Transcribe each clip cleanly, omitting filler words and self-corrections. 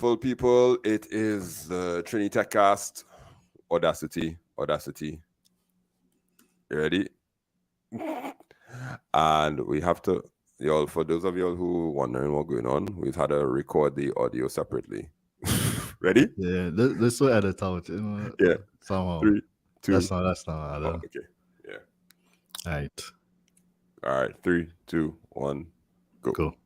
beautiful people. It is the Trini Techcast. Audacity. You ready? And we have to, y'all, for those of y'all who wondering what's going on, we've had to record the audio separately. Ready? Yeah, this will edit out, you know. Yeah. Somehow. 3, 2. That's not Oh, okay. Yeah. Right. All right. 3, 2, 1, go. Cool.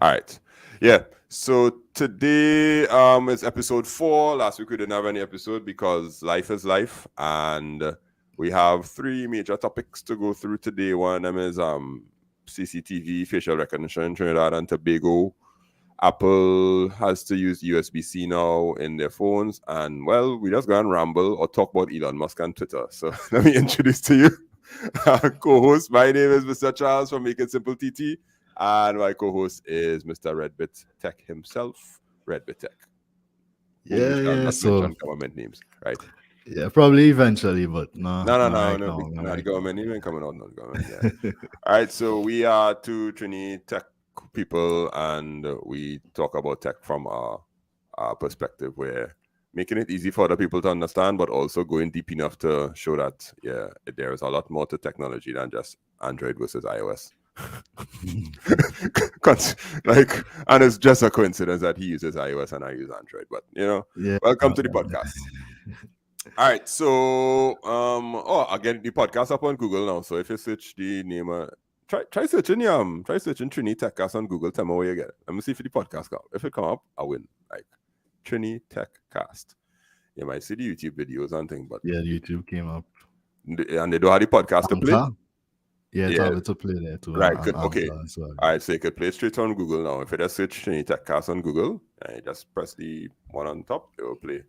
All right. Yeah. So today is episode 4. Last week we didn't have any episode because life is life. And we have 3 major topics to go through today. One of them is CCTV, facial recognition in Trinidad and Tobago. Apple has to use USB-C now in their phones. And, well, we just go and ramble or talk about Elon Musk and Twitter. So let me introduce to you our co-host. My name is Mr. Charles from Make It Simple TT. And my co-host is Mr. Redbit Tech himself, Redbit Tech. Yeah. So government names, right? yeah, probably eventually, but no. The government name ain't coming out. No government. Yeah. All right. So we are 2 Trini Tech people, and we talk about tech from our perspective. We're making it easy for other people to understand, but also going deep enough to show that there is a lot more to technology than just Android versus iOS. And it's just a coincidence that he uses iOS and I use Android, but welcome to the podcast. All right, so again, the podcast up on Google now. So if you search the name, try searching Trini Techcast on Google. Tell me where you get it. Let me see if the podcast come. If it come up, I win. Like Trini Techcast. You might see the YouTube videos and things, but yeah, YouTube came up, and they don't have the podcast to play. Yeah, it's harder to play there too. Right, good. Okay. All right, so you could play straight on Google now. If you just search Trini Techcast on Google, and you just press the one on top, it will play.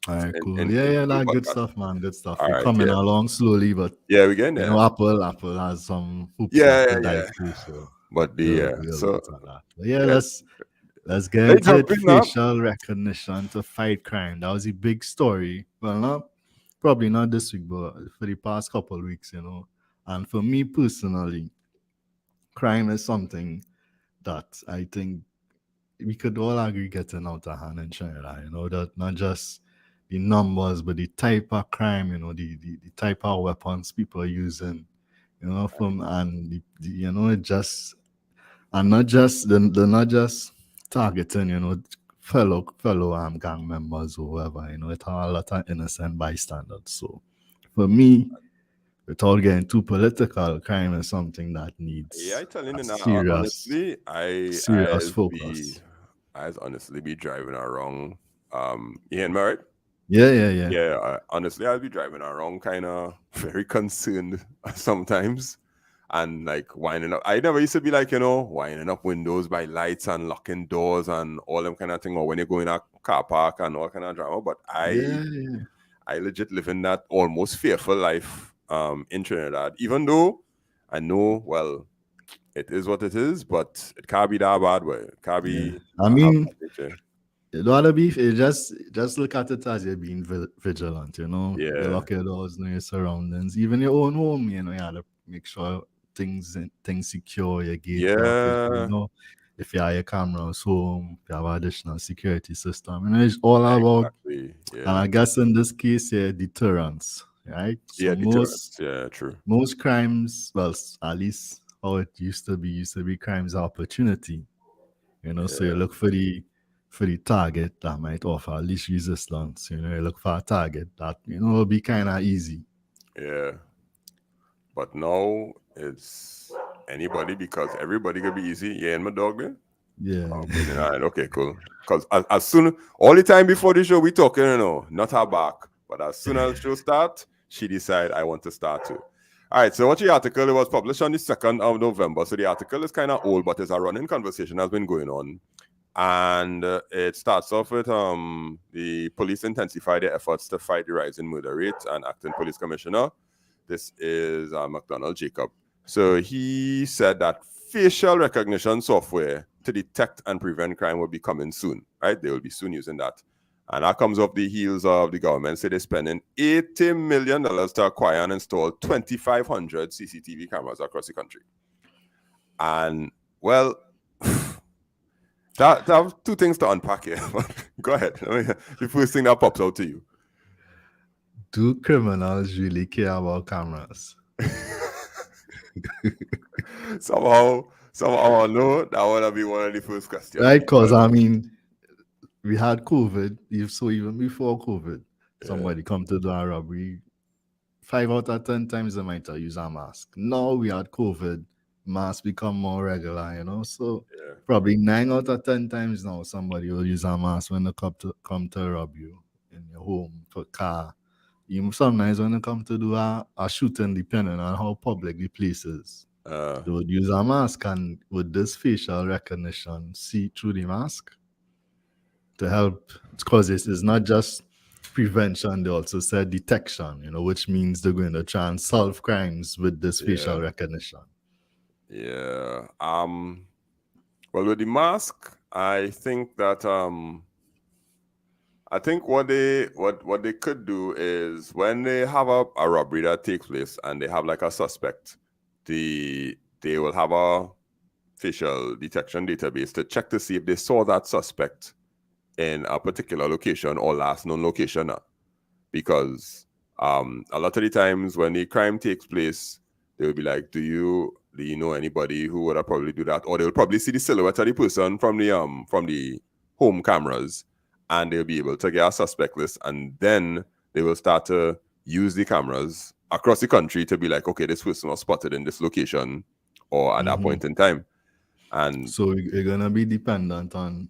All right, cool. Good stuff, man. Good stuff. We're coming along slowly, but yeah, we're getting there. You know, Apple has some hoops to dive through. So, but let's get into it. Facial recognition to fight crime. That was a big story. Well, probably not this week, but for the past couple of weeks, you know. And for me personally, crime is something that I think we could all agree getting out of hand in Trinidad. You know, that not just the numbers, but the type of crime, you know, the type of weapons people are using, you know, they're not just targeting, you know, fellow gang members or whoever, you know, it has a lot of innocent bystanders. So for me, without getting too political, crime is something that needs serious focus. I'd honestly be driving around. You hear me, right? Yeah. Honestly, I'll be driving around kind of very concerned sometimes. And like winding up. I never used to be like, you know, winding up windows by lights and locking doors and all them kind of thing. Or when you go in a car park and all kind of drama. But I legit live in that almost fearful life in Trinidad. Even though I know, well, it is what it is, but it can't be that bad way. It can't be. I mean, it ought to be. Just look at it as you're being vigilant, you know. Yeah. You lock your doors, know your surroundings, even your own home. You know, you have to make sure things secure. Your gate. You know, if you have your cameras home, if you have additional security system, you know, it's all about. Exactly. Yeah. And I guess in this case, deterrence, right? So deterrence. True. Most crimes, well, at least how it used to be crimes of opportunity. You know, so you look for the target that might offer least resistance. You know, you look for a target that, you know, will be kind of easy. Yeah. But now it's anybody because everybody could be easy. Yeah, and my dog there? Yeah. All right, okay, cool. Because as soon, all the time before the show, we talking, you know, not her back. But as soon as the show starts, she decide I want to start too. All right, so watch the article. It was published on the 2nd of November. So the article is kind of old, but it's a running conversation has been going on. And it starts off with the police intensify their efforts to fight the rising murder rate, and acting police commissioner, this is McDonald Jacob. So he said that facial recognition software to detect and prevent crime will be coming soon, right? They will be soon using that. And that comes off the heels of the government say they're spending $80 million to acquire and install 2,500 CCTV cameras across the country. And, well, That have two things to unpack here. Go ahead. The first thing that pops out to you. Do criminals really care about cameras? somehow, I know that would be one of the first questions. Right? Because, I mean, we had COVID. So even before COVID, somebody come to do a robbery. 5 out of 10 times they might use a mask. Now we had COVID, masks become more regular, So probably 9 out of 10 times now somebody will use a mask when they come to rob you in your home for car. Even sometimes when they come to do a shooting, depending on how public the place is, they would use a mask, and with this facial recognition, see through the mask to help, because this is not just prevention, they also said detection, which means they're going to try and solve crimes with this facial recognition. Yeah. Well, with the mask, I think that I think what they could do is when they have a robbery that takes place and they have like a suspect, they will have a facial detection database to check to see if they saw that suspect in a particular location or last known location. Because a lot of the times when the crime takes place, they will be like, do you know anybody who would have probably do that? Or they'll probably see the silhouette of the person from the home cameras, and they'll be able to get a suspect list, and then they will start to use the cameras across the country to be like, okay, this person was spotted in this location or at that point in time. And so you're gonna be dependent on,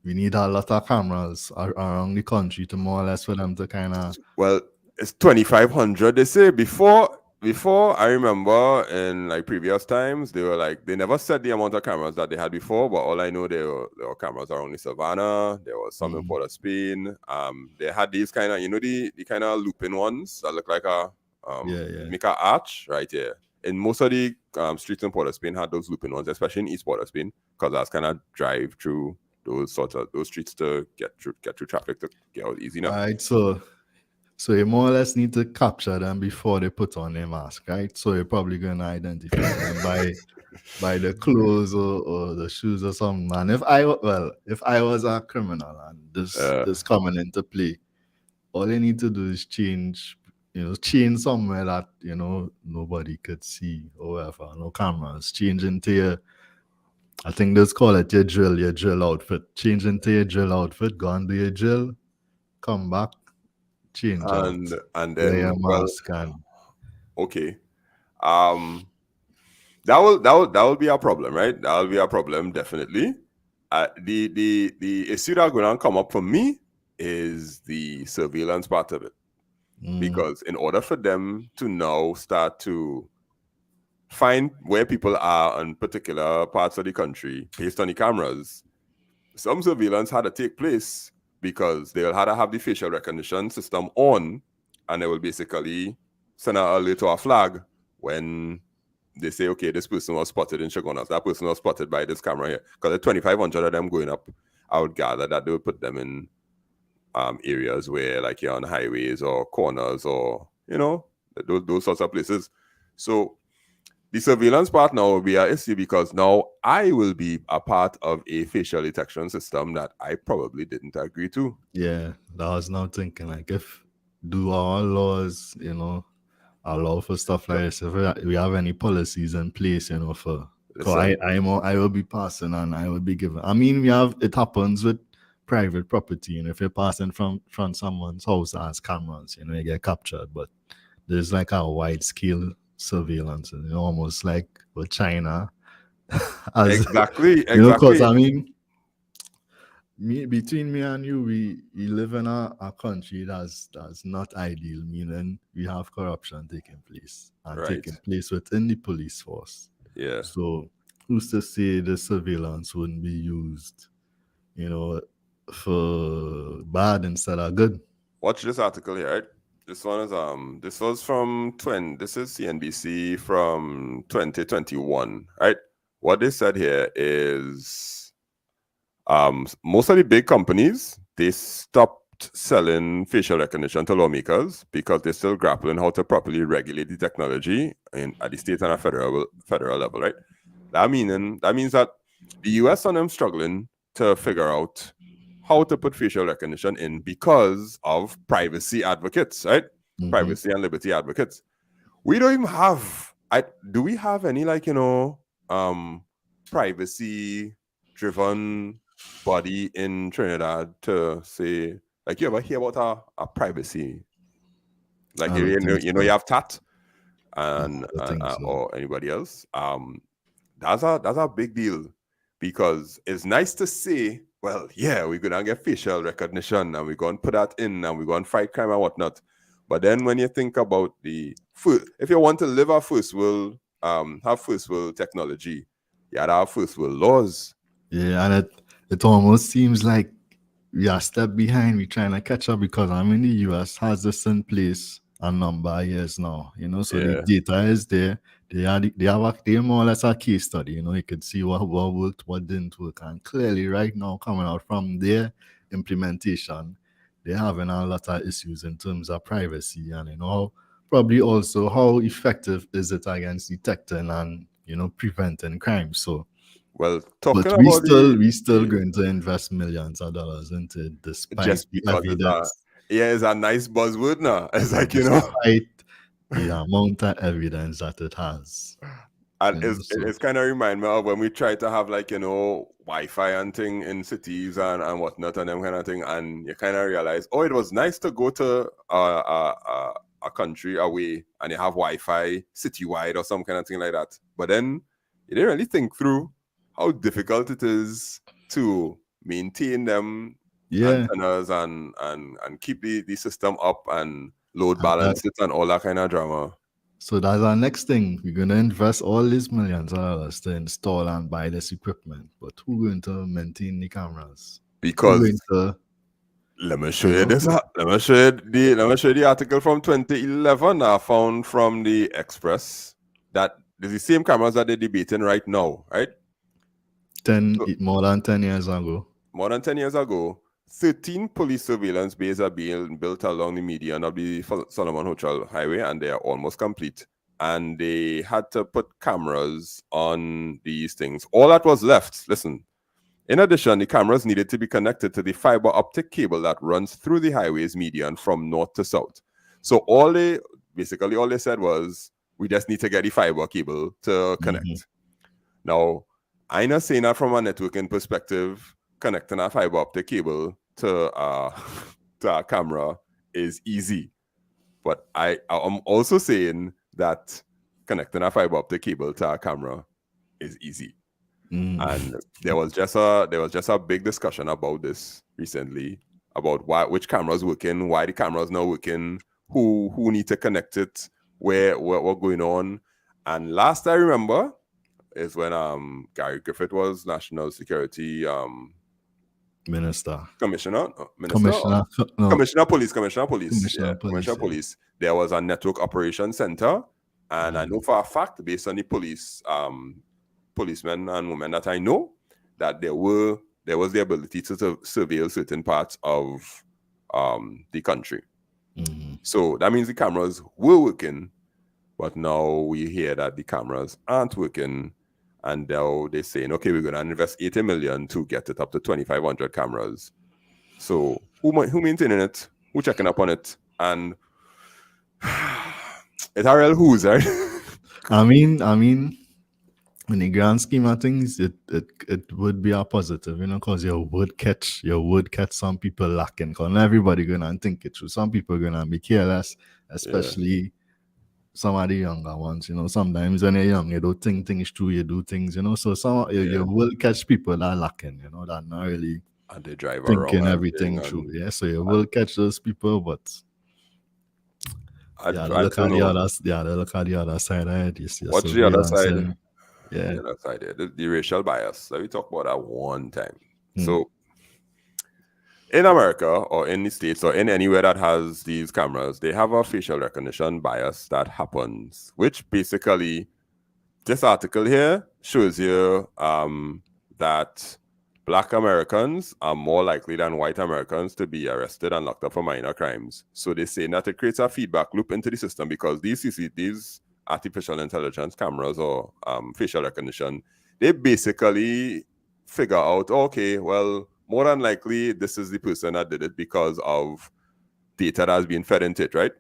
we need a lot of cameras around the country to more or less for them to kind of. Well, it's 2,500. They say before I remember in like previous times, they were like, they never said the amount of cameras that they had before, but all I know there were cameras around the Savannah. There was some in Port of Spain. They had these kind of, the kind of looping ones that look like a make an arch right here. And most of the streets in Port of Spain had those looping ones, especially in East Port of Spain, because that's kind of drive through those streets to get through traffic to get out easy now. Right, so you more or less need to capture them before they put on their mask, right? So you're probably gonna identify them by the clothes or the shoes or something. And if I was a criminal and this coming into play, all you need to do is change somewhere that nobody could see or whatever, no cameras. Change into your, I think let's call it your drill outfit. Change into your drill outfit, go and do your drill, come back, change and then wear a mask okay. That will be a problem, right? That will be a problem, definitely. The issue that's going to come up for me is the surveillance part of it. Because in order for them to now start to find where people are in particular parts of the country based on the cameras, some surveillance had to take place, because they'll have to have the facial recognition system on, and they will basically send an alert to a flag when they say, okay, this person was spotted in Shogunas. That person was spotted by this camera here. Because the 2,500 of them going up, I would gather that they would put them in areas where, like, you're on highways or corners or, those sorts of places. So the surveillance part now will be an issue, because now I will be a part of a facial detection system that I probably didn't agree to. Yeah, I was now thinking, like, if do our laws, allow for stuff like this, if we have any policies in place, for, because I will be passing and I will be given. I mean, it happens with private property, and if you're passing from someone's house that has cameras, you get captured. But there's like a wide scale surveillance, almost like with China. Exactly. Because I mean, between me and you, we live in a country that's not ideal, meaning we have corruption taking place and taking place within the police force. Yeah. So who's to say the surveillance wouldn't be used, for bad instead of good? Watch this article here, right? This one is this was from this is CNBC from 2021, right? What they said here is most of the big companies, they stopped selling facial recognition to lawmakers because they're still grappling how to properly regulate the technology at the state and a federal level, right? That means that the US and them struggling to figure out how to put facial recognition in because of privacy advocates, right? Mm-hmm. Privacy and liberty advocates. We don't even have. Do we have any privacy driven body in Trinidad to say like, you ever hear about a privacy? Like, I don't think you have TAT and I don't think so. or anybody else. That's a big deal because it's nice to say, well, yeah, we're gonna get facial recognition and we're gonna put that in and we're gonna fight crime and whatnot. But then when you think about if you want to live a first world, have first world technology, you gotta have first world laws. Yeah, and it almost seems like we are a step behind. We're trying to catch up because I mean the US has this in place a number of years now, so the data is there. They more or less a case study, you could see what worked, what didn't work. And clearly right now coming out from their implementation, they're having a lot of issues in terms of privacy and probably also how effective is it against detecting and preventing crime. So well, talking but about we still going to invest millions of dollars into it despite just the because evidence. it's a nice buzzword now. It's like, despite the amount of evidence that it has. And it's kind of remind me of when we try to have Wi-Fi and thing in cities and whatnot and them kind of thing, and you kind of realize, it was nice to go to a country away and you have Wi-Fi citywide or some kind of thing like that. But then you didn't really think through how difficult it is to maintain them antennas and keep the system up and load balance it and all that kind of drama. So that's our next thing. We're going to invest all these millions of dollars to install and buy this equipment. But who's going to maintain the cameras? Because let me show you this. Let me show you the article from 2011 I found from the Express that there's the same cameras that they're debating right now, right? More than 10 years ago. More than 10 years ago, 13 police surveillance bays are being built along the median of the Solomon Hotel Highway, and they are almost complete. And they had to put cameras on these things. All that was left, listen. In addition, the cameras needed to be connected to the fiber optic cable that runs through the highway's median from north to south. So all they said was, we just need to get the fiber cable to connect. Mm-hmm. Now, I'm not saying that from a networking perspective, connecting a fiber optic cable to a camera is easy. But I'm also saying that connecting a fiber optic cable to a camera is easy. And there was just a big discussion about this recently, about which cameras working, why the cameras not working, who need to connect it, what going on. And last I remember is when Gary Griffith was National Security Minister. Commissioner Police. There was a network operations center, and I know for a fact, based on the policemen and women that I know, that there was the ability to surveil certain parts of the country. Mm-hmm. So that means the cameras were working, but now we hear that the cameras aren't working, and now they're saying, okay, we're going to invest 80 million to get it up to 2,500 cameras. So who maintaining it? Who checking up on it? And it's a real who's, right? I mean, in the grand scheme of things, it would be a positive, because you would catch some people lacking. Because not everybody gonna think it through. Some people gonna be careless, especially some of the younger ones. Sometimes when you're young, you don't think things through. You do things, So you will catch people that are lacking, that not really and they drive thinking everything through. Yeah, so you will catch those people, but. Look at the other side of it. What's the other side? Yeah, the other side there, the racial bias. Let me talk about that one time. So, in America or in the States or in anywhere that has these cameras, they have a facial recognition bias that happens, which basically, this article here shows you that Black Americans are more likely than white Americans to be arrested and locked up for minor crimes. So they say that it creates a feedback loop into the system because these artificial intelligence cameras or facial recognition, they basically figure out, okay, well, more than likely this is the person that did it because of data that has been fed into it, right?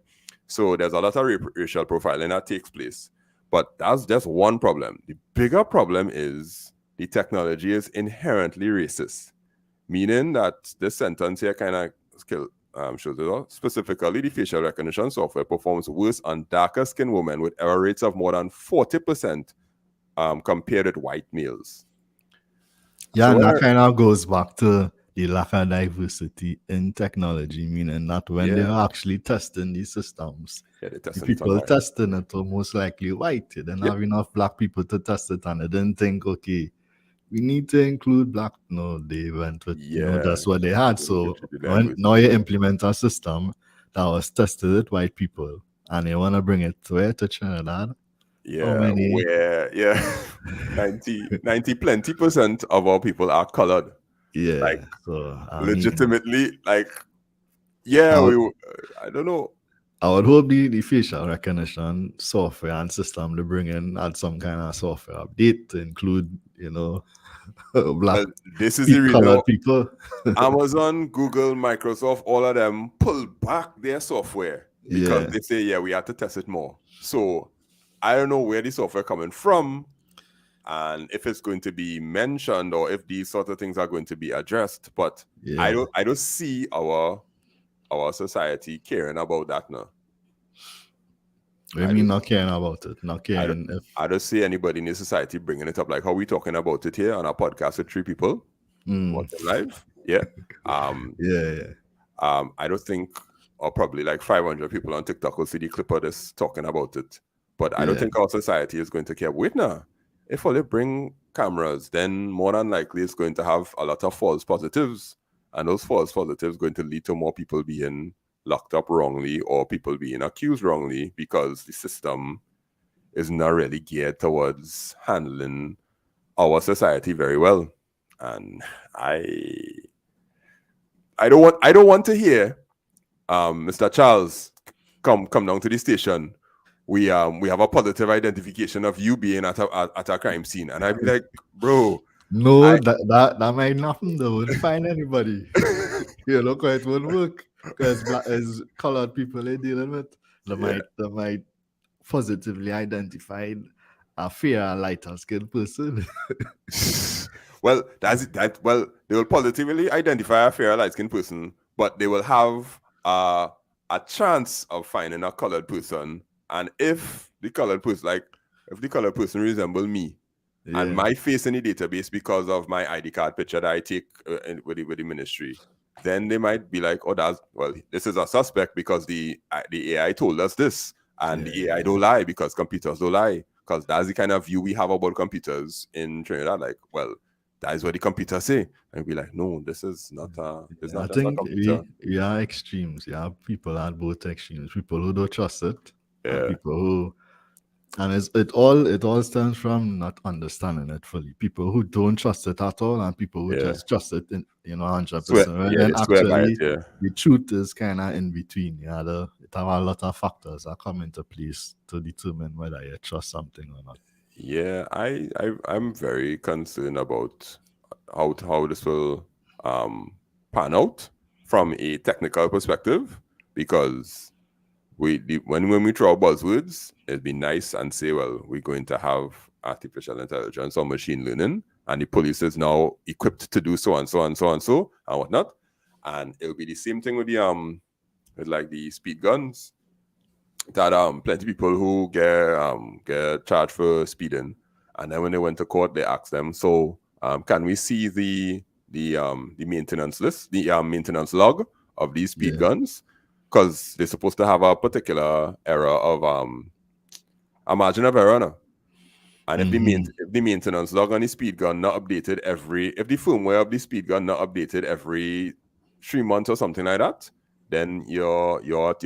So there's a lot of racial profiling that takes place. But that's just one problem. The bigger problem is the technology is inherently racist, meaning that this sentence here kind of shows it, specifically the facial recognition software performs worse on darker skinned women with error rates of more than 40% compared with white males. Yeah, and that kind of goes back to the lack of diversity in technology, meaning that when they're actually testing these systems, the people testing it are most likely white. They don't have enough black people to test it, and they didn't think, okay, we need to include black. No, they went with, that's what they had. So now you implement a system that was tested with white people, and you want to bring it to Trinidad. Yeah, where 90% of our people are colored. Yeah, like so legitimately, like, yeah, I don't know. I would hope the facial recognition software and system they bring in had some kind of software update to include, black this is the reason colored people. Amazon, Google, Microsoft, all of them pull back their software because they say, we have to test it more. So I don't know where the software coming from and if it's going to be mentioned or if these sort of things are going to be addressed. But I don't see our society caring about that now. What do you mean not caring about it? Not caring I don't see anybody in the society bringing it up like how we talking about it here on our podcast with 3 people watching live. Yeah. I don't think, or probably like 500 people on TikTok will see the clip of this talking about it. But I don't think our society is going to care. Wait now. If only bring cameras, then more than likely it's going to have a lot of false positives. And those false positives going to lead to more people being locked up wrongly or people being accused wrongly because the system is not really geared towards handling our society very well. And I don't want to hear Mr. Charles come down to the station. We have a positive identification of you being at a crime scene, and I'd be like, bro. No, that might not happen though. Wouldn't find anybody. Look how it won't work because black as colored people they're dealing with. They might positively identify a fair, lighter skinned person. Well, they will positively identify a fair, light skinned person, but they will have a chance of finding a colored person. And if the colored person resembles me and my face in the database because of my ID card picture that I take with the ministry, then they might be like, this is a suspect because the AI told us this. And the AI don't lie because computers don't lie. Because that's the kind of view we have about computers in Trinidad. Like, well, that is what the computers say. And be like, no, this is not it's not I think we are extremes. Yeah, people at both extremes. People who don't trust it. And people who, and it all stems from not understanding it fully. People who don't trust it at all, and people who just trust it in 100%. And actually, the truth is kind of in between. It have a lot of factors that come into place to determine whether you trust something or not. Yeah, I'm very concerned about how this will pan out from a technical perspective, because when we throw buzzwords, it'd be nice and say, well, we're going to have artificial intelligence or machine learning, and the police is now equipped to do so and so and so and so and whatnot. And it'll be the same thing with the speed guns. That plenty of people who get charged for speeding, and then when they went to court, they asked them, so can we see the maintenance list, the maintenance log of these speed guns? Because they're supposed to have a particular error of a margin of error now. And if the maintenance log on the speed gun not updated if the firmware of the speed gun not updated every 3 months or something like that, then your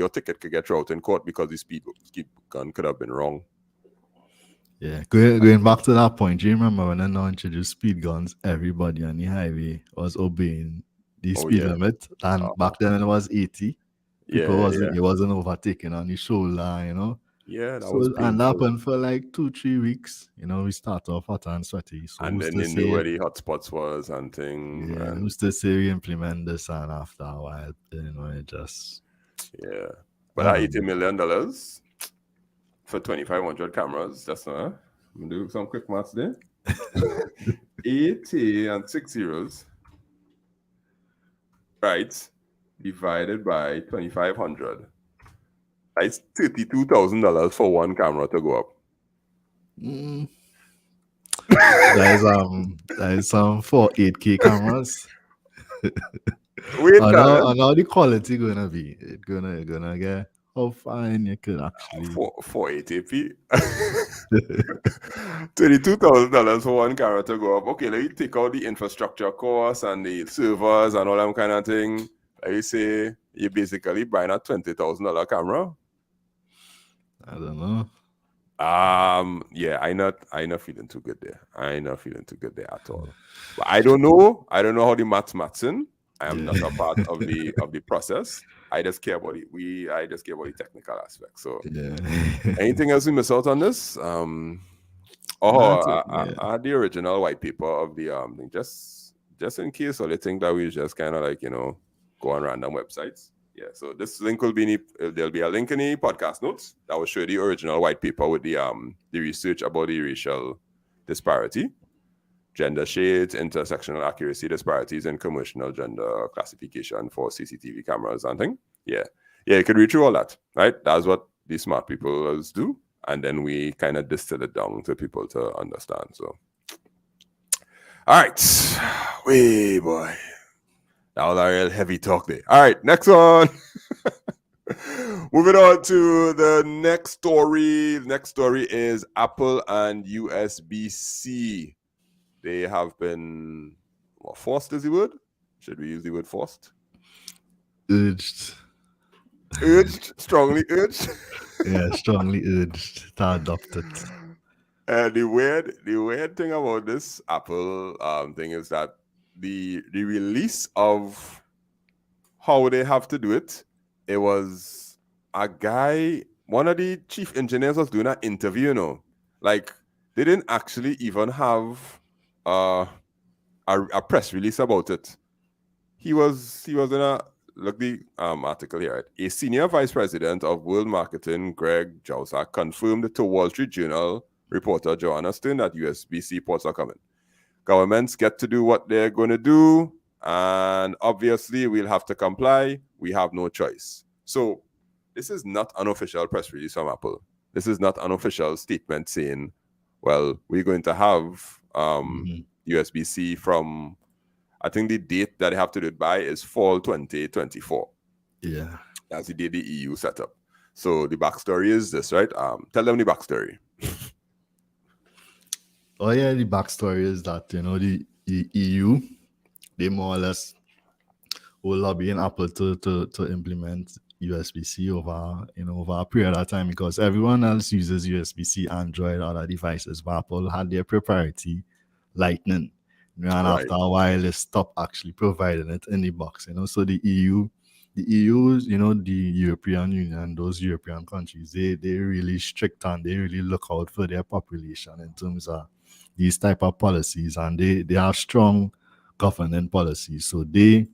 ticket could get thrown out in court because the speed gun could have been wrong. Yeah, going back to that point, do you remember when they now introduced speed guns, everybody on the highway was obeying the speed limit, and back then it was 80. It wasn't overtaken on the shoulder, Yeah, that was So, and that painful. happened for like 2-3 weeks. We start off hot and sweaty. So And who's then to they knew say, where the hotspots was and thing. yeah, And who's to say we implement this and after a while, it just, yeah. But I that don't $80 know. million for 2,500 cameras, that's not. I'm gonna do some quick maths there. 80 and 6 zeros, right? Divided by 2,500. That's $32,000 for one camera to go up. Mm, that is for 8K cameras. Wait, I Shannon. know the quality gonna be. It gonna get how fine you could actually. For 80p. $32,000 for one camera to go up. Okay, let you take out the infrastructure costs and the servers and all that kind of thing. Like you say, you're basically buying a $20,000 camera. I don't know. Yeah, I not feeling too good there. I not feeling too good there at all. But I don't know. I don't know how the maths in. I am not a part of the process. I just care about it. I just care about the technical aspect. So Yeah. anything else we miss out on this? That's it. Yeah. I had the original white paper of the thing, just in case, or they think that we just kind of like go on random websites. Yeah, so this link will be there'll be a link in the podcast notes that will show the original white paper with the research about the racial disparity, gender shades, intersectional accuracy disparities, and commercial gender classification for CCTV cameras and thing. Yeah, you could read through all that, right? That's what the smart people do, and then we kind of distill it down to people to understand. So, all right, way boy. That was a real heavy talk there. All right, next one. Moving on to the next story. The next story is Apple and USB-C. They have been forced is the word? Should we use the word forced? Urged. Urged, strongly urged. Yeah, strongly urged to adopt it. The weird thing about this Apple thing is that the release of how they have to do it, it was a guy, one of the chief engineers was doing an interview, like they didn't actually even have a press release about it. He was in a look the article here. Right? A senior vice president of world marketing, Greg Jousa, confirmed to Wall Street Journal reporter Joanna Stern that USB-C ports are coming. Governments get to do what they're going to do, and obviously we'll have to comply. We have no choice. So this is not an official press release from Apple. This is not an official statement saying, well, we're going to have USB-C from, I think the date that they have to do it by is fall 2024. Yeah. That's the date the EU set up. So the backstory is this, right? Tell them the backstory. Oh yeah, the backstory is that the EU, they more or less will lobbying Apple to implement USB-C over a period of time, because everyone else uses USB-C, Android, other devices, but Apple had their proprietary Lightning. And Right. after a while, they stopped actually providing it in the box. So the EU, the European Union, those European countries, they really strict and they really look out for their population in terms of these type of policies, and they have strong governing policies. So they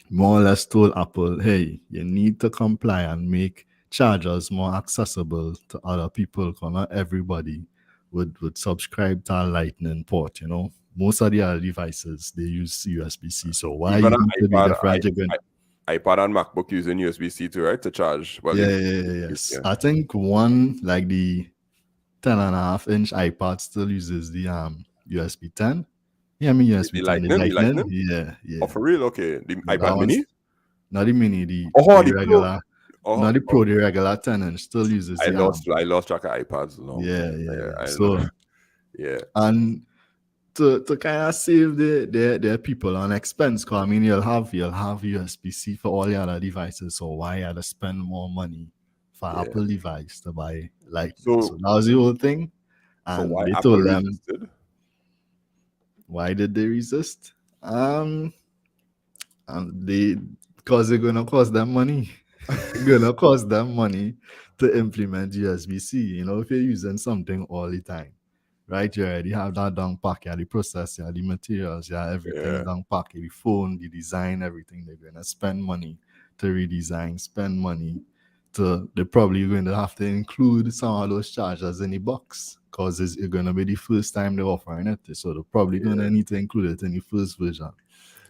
more or less told Apple, hey, you need to comply and make chargers more accessible to other people, because not everybody would subscribe to a Lightning port. Most of the other devices, they use USB-C. So why Even you an need to be different? iPad and MacBook using USB-C too, right? To charge. Well, yes. I think one, like the 10.5-inch iPad still uses the USB 10. Yeah, I mean USB 10, the Lightning. Yeah. Oh, for real? Okay. The But iPad mini? not the mini, the Pro. regular. Not the Pro, the regular 10-inch still uses I the lost track of iPads long. Yeah. So yeah. And to kind of save their people on expense, because I mean you'll have USB-C for all the other devices, so why had to spend more money for Apple device to buy Lightning? So that was the whole thing. And so why they Apple told them, resisted? why did they resist? And because they're gonna cost them money. gonna cost them money to implement USB-C. You know, if you're using something all the time, right? You already have that down pack, you have the process, you have the materials, you have everything Yeah. down pack, the phone, the design, everything. They're gonna spend money to redesign, spend money to. They're probably going to have to include some of those chargers in the box because it's gonna be the first time they're offering it. So they're probably Yeah. gonna need to include it in the first version.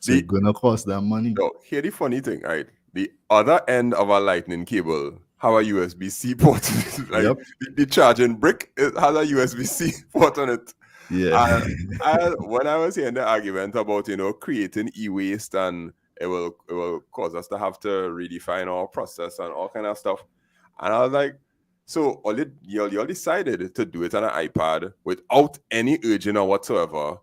So it's The gonna cost them money. No, here the funny thing, right? The other end of a lightning cable have a USB-C port. Like Yep. the charging brick, it has a USB-C port on it. Yeah. And when I was hearing the argument about creating e-waste and it will cause us to have to redefine our process and all kind of stuff, and I was like, so y'all decided to do it on an iPad without any urging or whatsoever,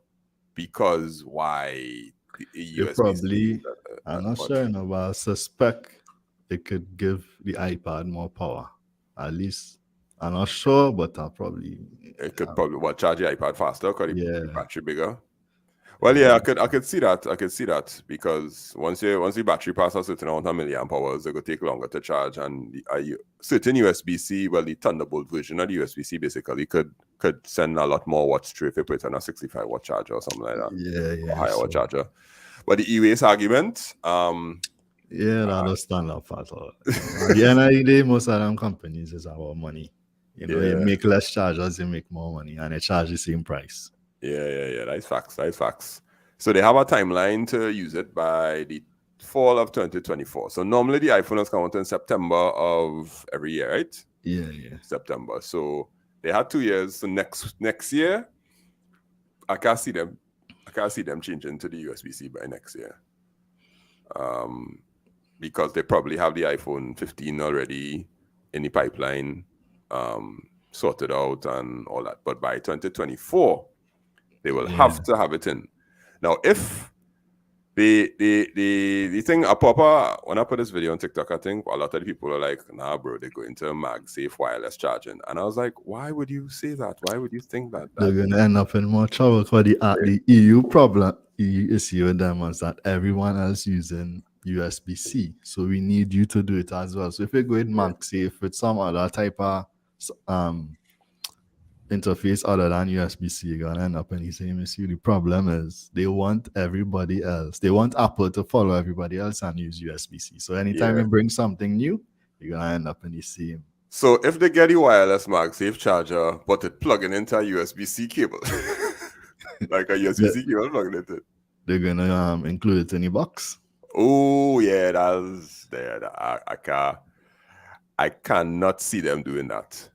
because why They USB-C? probably, I'm not sure, no, but I suspect it could give the iPad more power. At least, I'm not sure, but I'll probably, It could probably charge your iPad faster because yeah. the battery bigger. Well, yeah, I could see that. I could see that because once the battery passes a certain amount of milliamp hours, it could take longer to charge. And certain USB-C, well, the Thunderbolt version of the USB-C basically could send a lot more watts through if you put it on a 65-watt charger or something like that, Yeah. or higher watt charger. But the e-waste argument, yeah, that does stand up at all. At the end of the day, most of them companies is about money. You know, you make less chargers, you make more money, and they charge the same price. Yeah. That's facts. So they have a timeline to use it by the fall of 2024. So normally the iPhone is coming out in September of every year, right? Yeah. September. So they had 2 years. So next year, I can't see them changing to the USB-C by next year. Because they probably have the iPhone 15 already in the pipeline, sorted out and all that. But by 2024, they will have to have it in. Now, if the thing, when I put this video on TikTok, I think a lot of the people are like, nah, bro, they're going to MagSafe wireless charging. And I was like, why would you say that? Why would you think that? They're going to end up in more trouble because the EU problem, EU issue with them was that everyone else using USB-C. So we need you to do it as well. So if you go with MagSafe with some other type of interface other than USB-C, you're gonna end up in the same issue. The problem is they want everybody else. They want Apple to follow everybody else and use USB-C. So anytime you bring something new, you're gonna end up in the same. So if they get the wireless MagSafe charger, but it plugging into a USB-C cable, like a USB-C cable plugging into it, they're gonna include it in the box. Oh yeah, that's there. I cannot see them doing that.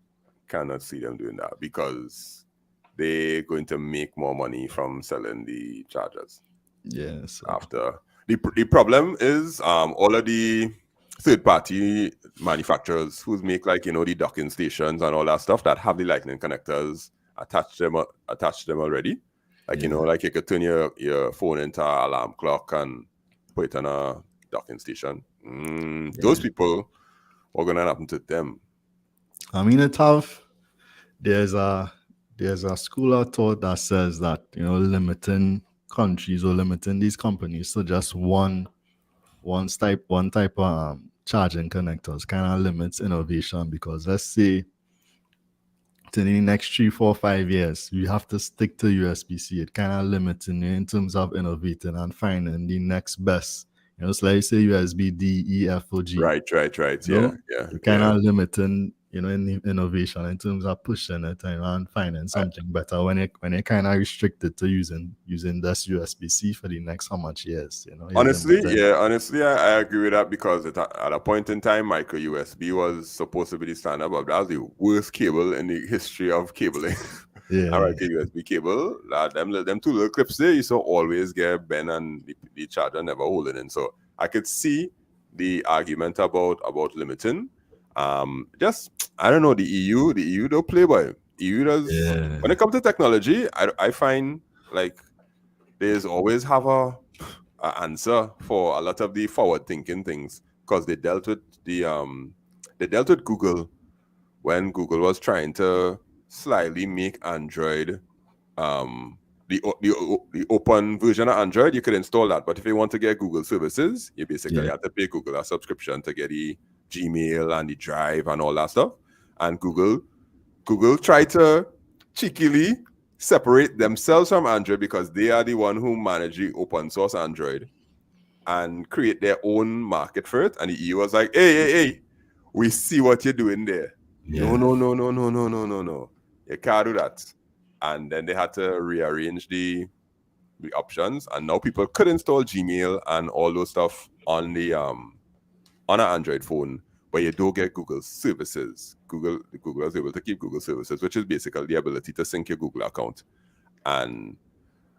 Because they're going to make more money from selling the chargers. Yes. After the problem is all of the third-party manufacturers who make the docking stations and all that stuff that have the lightning connectors attached them already. You could turn your phone into an alarm clock and put it on a docking station. Those people, what gonna happen to them? I mean, it's tough. There's a school of thought that says that limiting countries or limiting these companies to just one type of charging connectors kind of limits innovation, because let's say in the next 3, 4, 5 years we have to stick to USB-C. It kind of limits in terms of innovating and finding the next best. So like you say USB-D, E04, G. Right. Yeah. It kind of limiting in innovation in terms of pushing it and finding something better when it kind of restricted to using this USB-C for the next how much years. Honestly, I agree with that, because at a point in time, micro USB was supposed to be the standard, but that was the worst cable in the history of cabling. Micro USB cable, them two little clips there, you saw always get bent and the charger never holding in. So I could see the argument about limiting. I don't know, the EU don't play by. EU does. When it comes to technology, I find like there's always have a answer for a lot of the forward thinking things, because they dealt with Google when Google was trying to slightly make Android the open version of Android. You could install that, but if you want to get Google services, you basically have to pay Google a subscription to get the Gmail and the Drive and all that stuff. And Google tried to cheekily separate themselves from Android because they are the one who manage the open source Android and create their own market for it. And the EU was like, hey, we see what you're doing there. Yeah. No. You can't do that. And then they had to rearrange the options, and now people could install Gmail and all those stuff on the on an Android phone, but you don't get Google services. Google is able to keep Google services, which is basically the ability to sync your Google account. And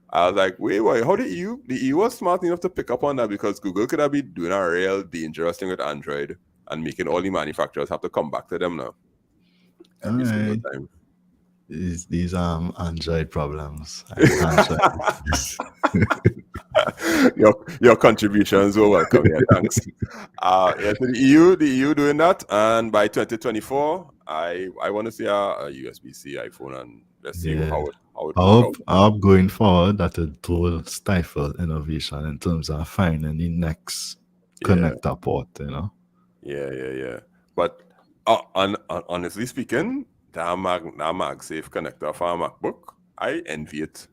I was like, wait, how the EU was smart enough to pick up on that, because Google could have been doing a real dangerous thing with Android and making all the manufacturers have to come back to them now every single time. These Android problems. Your contributions were welcome. Yeah, thanks. So the EU doing that, and by 2024, I want to see a USB-C iPhone, and let's see how it I hope going forward that it will stifle innovation in terms of finding the next connector port. Yeah. But honestly speaking, that MagSafe connector for a MacBook, I envy it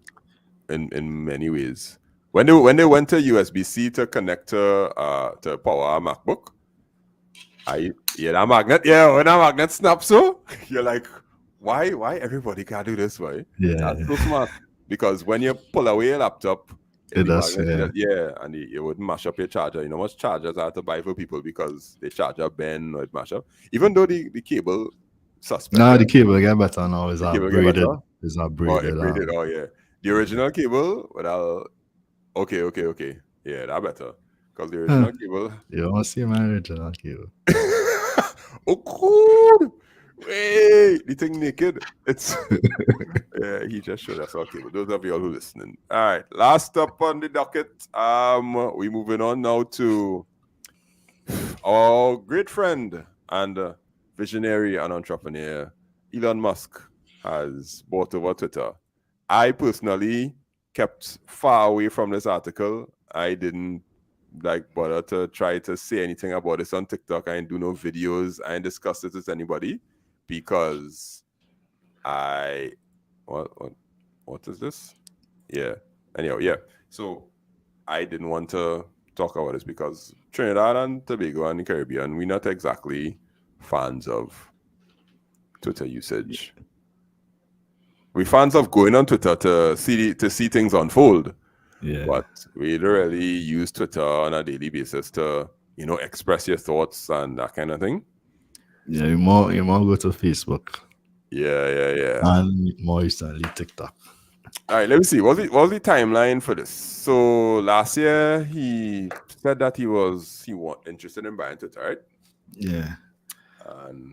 in many ways. When they went to USB-C to connect to power a MacBook, when that magnet snaps, so you're like, why everybody can't do this way? That's so smart. Because when you pull away your laptop, it does, and it wouldn't mash up your charger. You know how much chargers I have to buy for people because the charger bend or it mash up. Even though the cable suspect. No, the cable get better now. It's not braided. It's not braided. Oh yeah. The original cable, okay. Yeah, that better. Because the original cable. You don't see my original cable. Oh, cool. Wait, the thing naked. It's he just showed us our cable. Those of you all who listening. All right, last up on the docket. We moving on now to our great friend and visionary and entrepreneur Elon Musk has bought over Twitter. I personally kept far away from this article. I didn't bother to try to say anything about this on TikTok. I didn't do no videos. I didn't discuss it with anybody because what is this? Yeah. Anyhow, yeah. So I didn't want to talk about this because Trinidad and Tobago and the Caribbean, we're not exactly fans of Twitter usage. We're fans of going on Twitter to see things unfold. Yeah. But we don't really use Twitter on a daily basis to, express your thoughts and that kind of thing. Yeah, you more go to Facebook. Yeah. And more recently TikTok. All right, let me see. What's the timeline for this? So last year he said that he was interested in buying Twitter, right? Yeah.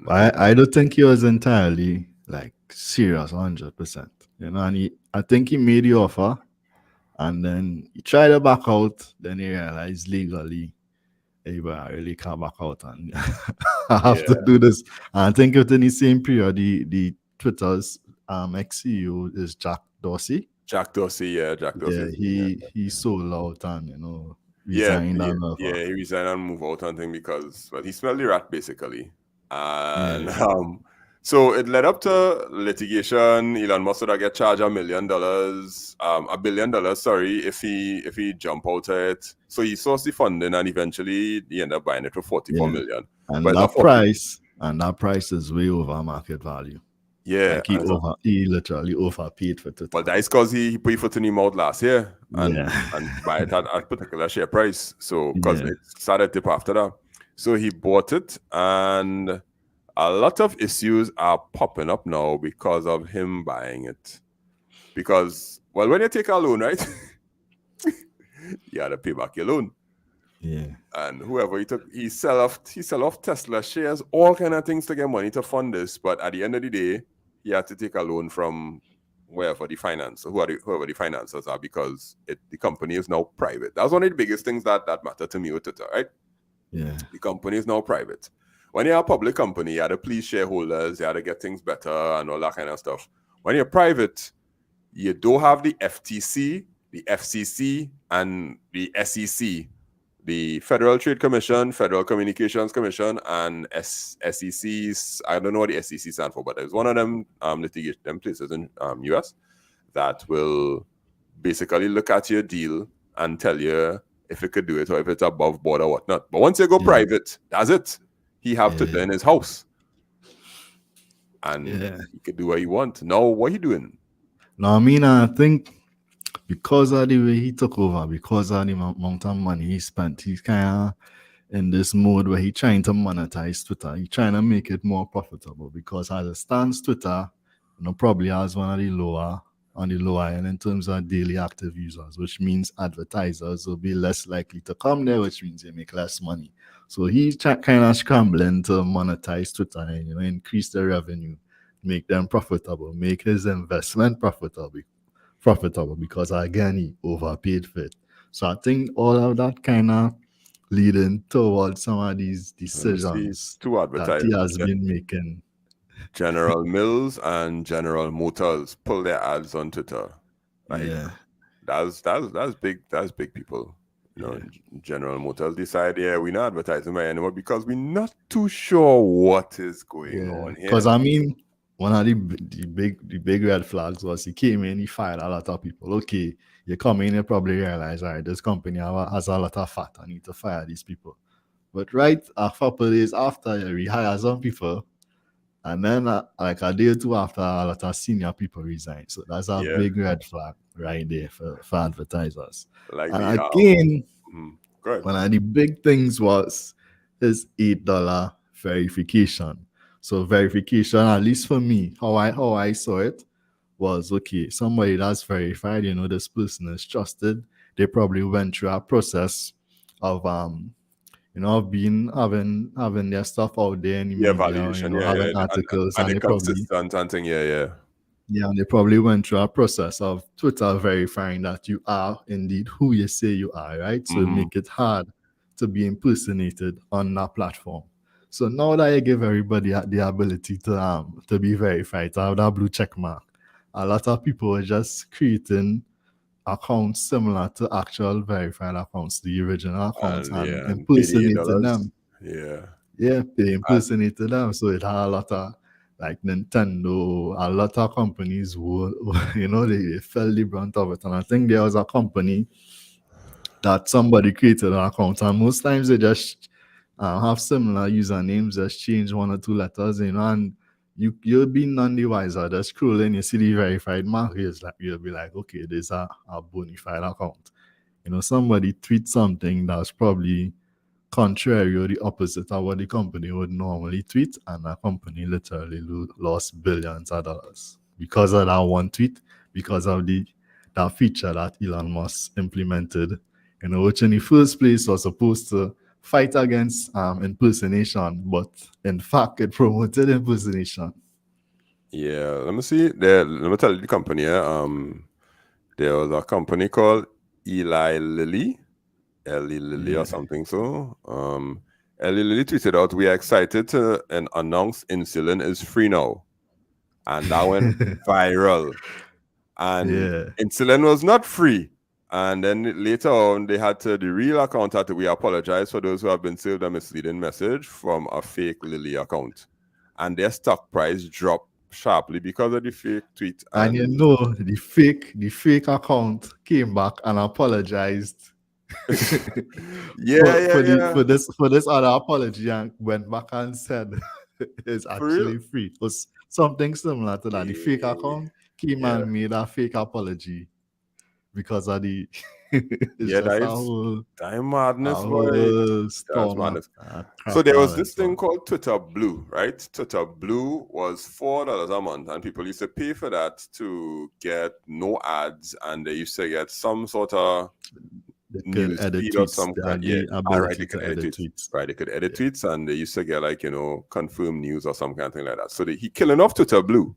I don't think he was entirely serious 100%. And I think he made the offer. And then he tried to back out. Then he realized legally, hey, but I really can't back out. And I have to do this. And I think within the same period, the Twitter's ex-CEO is Jack Dorsey. Jack Dorsey. Yeah, he sold out and, resigned. He resigned and moved out and thing because, he smelled the rat, basically. And so it led up to litigation. Elon Musk would get charged $1 billion, if he jump out of it. So he sourced the funding and eventually he ended up buying it for $44 million. And that price is way over market value. Yeah, he literally overpaid for Twitter. But that's because he put foot in his mouth last year and buy it at a particular share price. So because it started dip after that, so he bought it and. A lot of issues are popping up now because of him buying it. Because, when you take a loan, right, you got to pay back your loan. Yeah. And whoever he sell off Tesla shares, all kind of things to get money to fund this. But at the end of the day, he had to take a loan from whoever the financiers are, because the company is now private. That's one of the biggest things that matter to me with Twitter, right? Yeah. The company is now private. When you're a public company, you have to please shareholders, you have to get things better and all that kind of stuff. When you're private, you don't have the FTC, the FCC, and the SEC the Federal Trade Commission, Federal Communications Commission, and SECs. I don't know what the SEC stands for, but there's one of them litigation them places in US that will basically look at your deal and tell you if it could do it or if it's above board or whatnot. But once you go private, that's it. He have to in his house. And he could do what he want. Now, what he doing? No, I mean, I think because of the way he took over, because of the amount of money he spent, he's kind of in this mode where he's trying to monetize Twitter. He's trying to make it more profitable because as it stands, Twitter, probably has one of the lower end in terms of daily active users, which means advertisers will be less likely to come there, which means they make less money. So he's kind of scrambling to monetize Twitter and increase the revenue, make them profitable, make his investment profitable because again he overpaid for it. So I think all of that kind of leading towards some of these decisions that he has been making. General Mills and General Motors pull their ads on Twitter. That's big. That's big people. General Motors decide, we're not advertising by anymore because we're not too sure what is going on here. Because I mean, one of the big red flags was he came in, he fired a lot of people. Okay, you come in, you probably realize, all right, this company has a lot of fat. I need to fire these people. But right a couple days after, you rehire some people. And then, like a day or two after, a lot of senior people resign. So that's a big red flag right there for advertisers. And again, one of the big things was his $8 verification. So verification, at least for me, how I saw it was, okay, somebody that's verified, this person is trusted. They probably went through a process of having their stuff out there in the media, having articles, and they consistent and thing, and they probably went through a process of Twitter verifying that you are indeed who you say you are, right? So make it hard to be impersonated on that platform. So now that you give everybody the ability to be verified, to have that blue check mark, a lot of people are just creating accounts similar to actual verified accounts, the original accounts, and impersonating them. They impersonated them. So it had a lot of, like Nintendo, a lot of companies who, they felt the brunt of it. And I think there was a company that somebody created an account, and most times they just have similar usernames, just change one or two letters, and you'll be none the wiser. Just scrolling, you see the verified mark, you'll be like, okay, there's a bona fide account. Somebody tweets something that's probably contrary or the opposite of what the company would normally tweet, and the company literally lost billions of dollars because of that one tweet, because of that feature that Elon Musk implemented, which in the first place was supposed to fight against impersonation, but in fact it promoted impersonation. Let me see. Let me tell you the company. There was a company called Eli Lilly or something. So Eli Lilly tweeted out, "We are excited to announce insulin is free now," and that went viral. And insulin was not free. And then later on, they had the real account had to, "We apologize for those who have been served a misleading message from a fake Lilly account." And their stock price dropped sharply because of the fake tweet. And the fake account came back and apologized. For this other apology, and went back and said it's actually free. It was something similar to that. The fake account came and made a fake apology because of the time madness, boy. So there was this thing called Twitter Blue, right? Twitter Blue was $4 a month, and people used to pay for that to get no ads, and they used to get some sort of news feed or some kind. They could edit tweets. Right, they could edit tweets, and they used to get confirmed news or some kind of thing like that. So he killing off Twitter Blue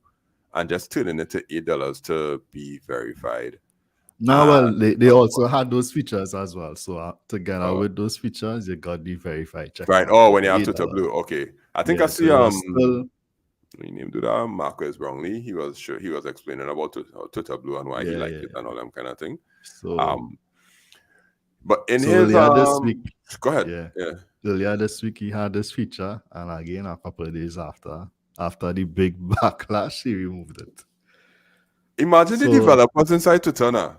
and just turning it to $8 to be verified. Well, they also had those features as well. So together with those features, you got the verified check. Right. Oh, when you have Twitter Blue, okay. I think I see we named that Marcus Brownlee. He was explaining about Twitter Blue and why he liked it and all them kind of thing. So But in So his earlier this week, go ahead. yeah, Yeah. earlier this week he had this feature, and again a couple of days after the big backlash, he removed it. Imagine the So developers inside Twitter now.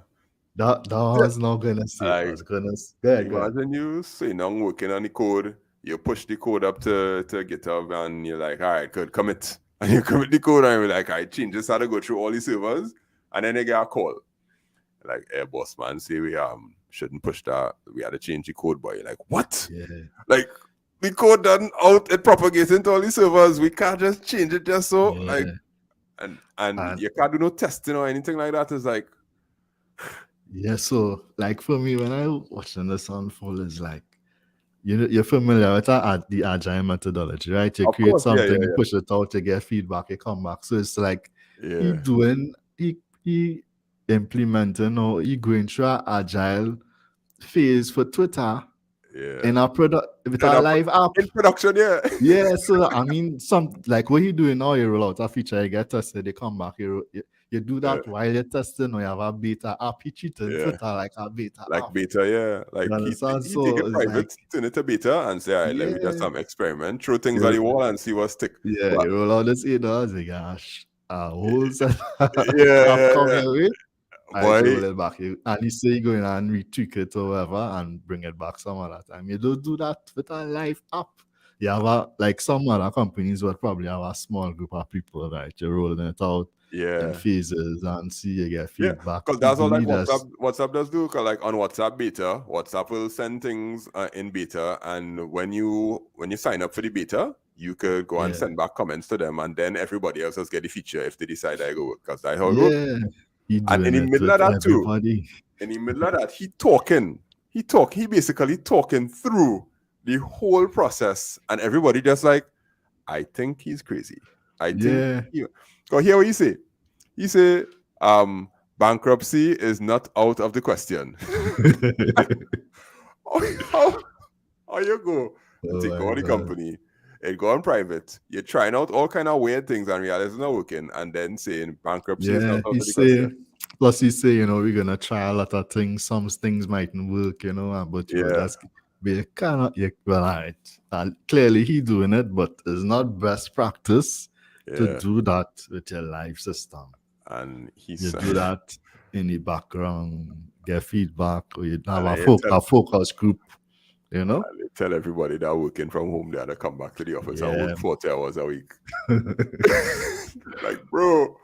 that was not gonna say. I Like, was gonna say, go ahead. imagine you sitting down working on the code, you push the code up to GitHub, and you're like, all right, good, commit. And you commit the code, and you're like, all right, change this how to go through all the servers, and then they get a call. Like, hey, boss man, say we shouldn't push that. We had to change the code, but you're like, what? Yeah. Like, the code done out, it propagates into all the servers. We can't just change it just so. Yeah. Like, and you can't do no testing or anything like that. It's like, yeah, so like for me, when I watching this unfold, it's like you're familiar with the agile methodology, right? You of create course, something, yeah. you push it out, you get feedback, you come back. So it's like Yeah. he implementing or he going through an agile phase for Twitter Yeah. in a product with a live app. In production, yeah. Yeah, so I mean, some like what you doing now, you roll out a feature, you get tested, they come back, you do that while you're testing, or you have a beta app, you treat Twitter like a beta like app. beta, yeah. Like You he understand? take So it it's private, like, turn it to beta, and say, all right, let me just yeah. experiment, throw things Yeah. at the wall and see what stick. Yeah, But, you roll out this $8, you gosh, a whole set yeah. come your way. I Boy, roll it back. And you say you go in and retweak it or whatever and bring it back some other time. You don't do that with a live app. You have like some other companies would probably have a small group of people, right? You're rolling it out in phases and see you get feedback. because that's all like WhatsApp does do. Cause like on WhatsApp beta, WhatsApp will send things in beta, and when you sign up for the beta, you could go and send back comments to them, and then everybody else get the feature if they decide I go work. Because that's how it goes. And in the middle of that too, in the middle of that, he basically talking through the whole process, and everybody just like, I think he's crazy. I think go hear what he say. He say, bankruptcy is not out of the question. how you go and take over the company and go on private? You're trying out all kind of weird things and realize it's not working, and then saying bankruptcy is not out of the question. Plus, he say, we're gonna try a lot of things. Some things mightn't work, but just be kind of well, all right. And clearly, he doing it, but it's not best practice to do that with your live system. And you do that in the background, get feedback, or you have a focus group. And they tell everybody that working from home, they had to come back to the office and work 40 hours a week. Like, bro.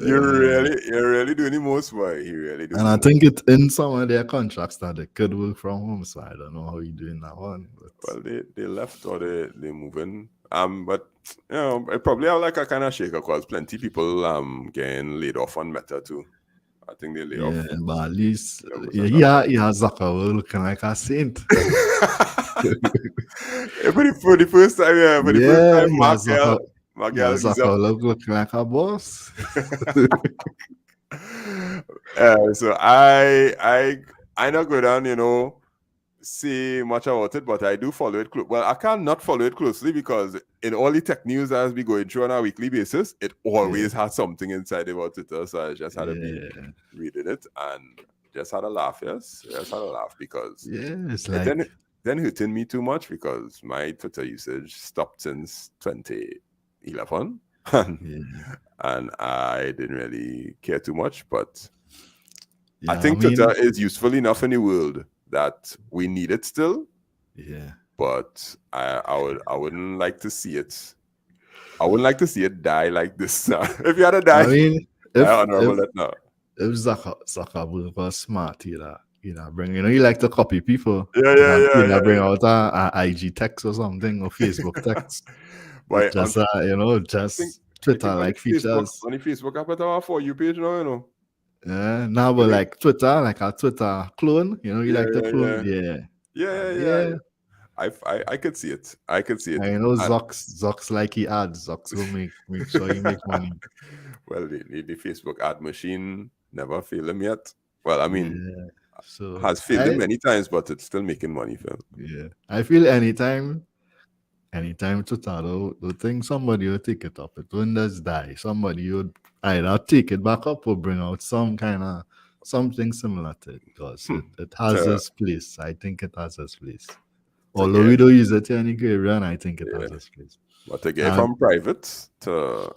You're really doing the most, boy. He really doing. And I think it's in some of their contracts that they could work from home. So I don't know how you doing that one. But... Well, they left or they moving. But it probably have like a kind of shaker because plenty people getting laid off on Meta too. I think they laid off. Yeah, but at least Zuckerberg looking like a saint. For the first time, Markel, Zuckerberg looking like a boss. So I not go down, see much about it, but I do follow it. Well, I can't not follow it closely because in all the tech news as we going through on a weekly basis, it always has something inside about it. So I just had to be reading it and just had a laugh. Yes, just had a laugh because it's like then hurting me too much because my Twitter usage stopped since 2011. And I didn't really care too much, but I think Twitter is useful enough in the world that we need it still. Yeah. But I wouldn't like to see it. I wouldn't like to see it die like this now. If you had to die, if Zuckerberg was smart, bring you like to copy people. Bring out a IG text or something or Facebook text. But just just Twitter like features. On the Facebook app, I have For You page now, Yeah, now but like Twitter, like a Twitter clone, you like the clone. Yeah. I could see it. I Zucks like he ads. Zucks will make sure he make money. Well, the Facebook ad machine never failed him yet. Well, I mean, has failed him many times, but it's still making money for him. Yeah, I feel anytime Twitter, the thing somebody will take it up. It won't just die. Somebody would either take it back up or bring out some kind of something similar to it, because it has To, its place. I think it has its place. to Although get, we don't use it here in the Caribbean, I think it yeah, has its place. but to get it And from private to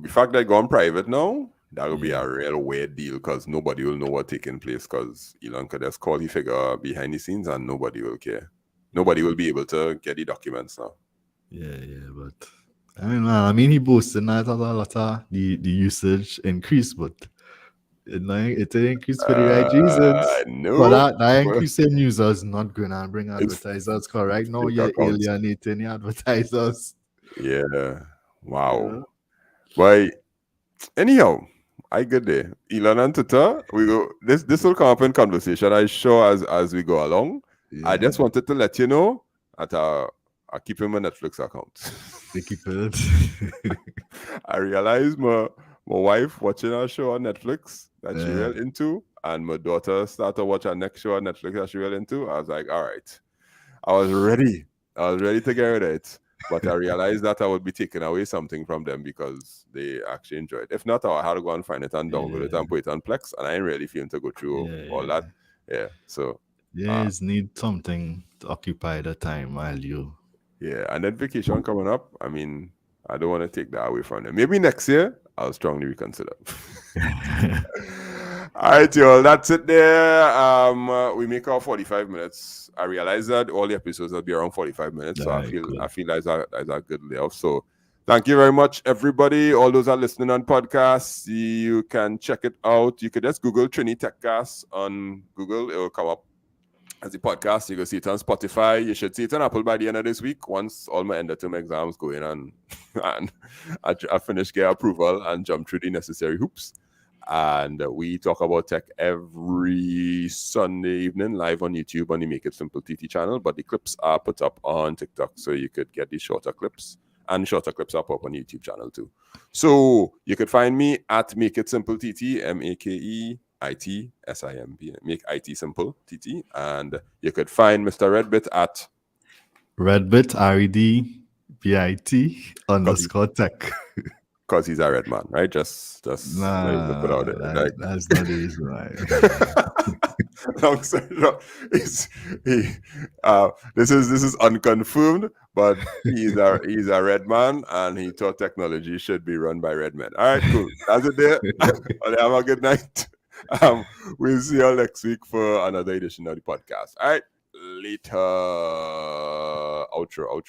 the fact that gone private now, that will be yeah, a real weird deal because nobody will know what taking place because Elon could just call the figure behind the scenes and nobody will care. Nobody will be able to get the documents now. yeah, but I mean, he boasted that a lot of the usage increased, but it increased for the right reasons. But No, that increase in users is not going to bring it's advertisers. Correct? Now fake you're accounts. alienating the advertisers. Yeah. You Wow. know? But anyhow, I get there. Elon and Twitter, we go. This will come up in conversation. I sure as we go along. I just Yeah, wanted to let you know that I keep him a Netflix account. they keep it. I realized my wife watching a show on Netflix that she Yeah, real into, and my daughter started watching a next show on Netflix that she real into. I was like, all right. I was ready. I was ready to get rid of it. But I realized that I would be taking away something from them because they actually enjoy it. If not, I had to go and find it and download it yeah, and put it on Plex. And I ain't really feeling to go through all yeah. that. Yeah. So, Yeah, it's need something to occupy the time while you. yeah. And then vacation coming up. I mean, I don't want to take that away from them. Maybe next year, I'll strongly reconsider. All right, y'all. That's it there. We make our 45 minutes. I realize that all the episodes will be around 45 minutes. So Alright, cool. I feel that's a good layoff. So thank you very much, everybody. All those are listening on podcasts. You can check it out. You could just Google Trini Techcast on Google. It will come up as a podcast. You can see it on Spotify. You should see it on Apple by the end of this week once all my end of term exams go in and I finish get approval and jump through the necessary hoops. And we talk about tech every Sunday evening live on YouTube on the Make It Simple TT channel. But the clips are put up on TikTok, so you could get the shorter clips. And shorter clips are up on YouTube channel too. So you could find me at Make It Simple TT, MAKEITSIMP, Make IT Simple TT. And you could find Mr. Redbit at Redbit, REDBIT _ because he's a red man, right? Just like to put out Nah, there. Like that's not the reason why. long story short, this is unconfirmed, but he's a red man and he thought technology should be run by red men. All right, cool. That's it there. Well, have a good night. We'll see you next week for another edition of the podcast. All right, later. Outro.